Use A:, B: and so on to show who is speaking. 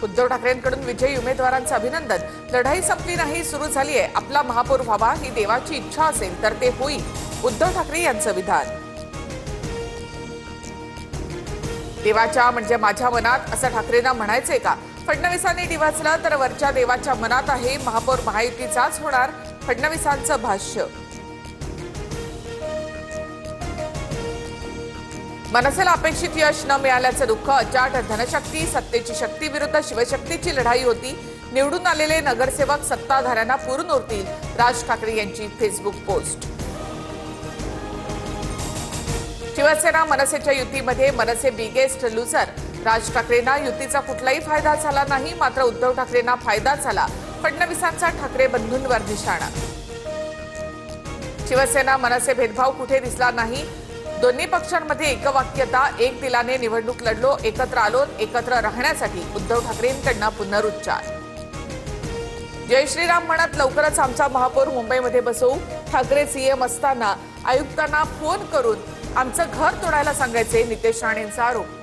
A: उद्धव ठाकरेंकडून विजयी उमेदवारांचं अभिनंदन। लढाई संपली नाही, सुरू झाली आहे। आपला महापौर व्हावा ही देवाची इच्छा असेल तर ते होईल, उद्धव ठाकरे यांचं विधान। देवाच्या म्हणजे माझ्या मनात असं ठाकरेंना म्हणायचंय का? फडणवीसांनी डिवचलं तर वरच्या देवाच्या मनात आहे, महापौर महायुतीचाच होणार, फडणवीसांचं भाष्य। मनसेला अपेक्षित यश न मिळाल्याचं दुःख अचाट। धनशक्ती सत्तेची शक्ती विरुद्ध शिवशक्तीची लढाई होती। निवडून आलेले नगरसेवक सत्ताधाऱ्यांना पुरून उरतील, राज ठाकरे यांची फेसबुक पोस्ट। शिवसेना मनसेच्या युतीमध्ये मनसे बिगेस्ट लुझर। राज ठाकरेंना युतीचा कुठलाही फायदा झाला नाही, मात्र उद्धव ठाकरेंना फायदा झाला। फडणवीसांचा ठाकरे बंधूंवर निशाणा। शिवसेना मनसे भेदभाव कुठे दिसला नाही। दोन्ही पक्षांमध्ये एकवाक्यता, एक दिलाने निवडणूक लढलो, एकत्र आलो, एकत्र राहण्यासाठी उद्धव ठाकरेंकडून पुनरुच्चार। जय श्रीराम म्हणत लवकरच आमचा महापौर मुंबईमध्ये बसवू। ठाकरे सीएम असताना आयुक्तांना फोन करून आमचं घर तोडायला सांगायचे, नितेश राणेंचा आरोप।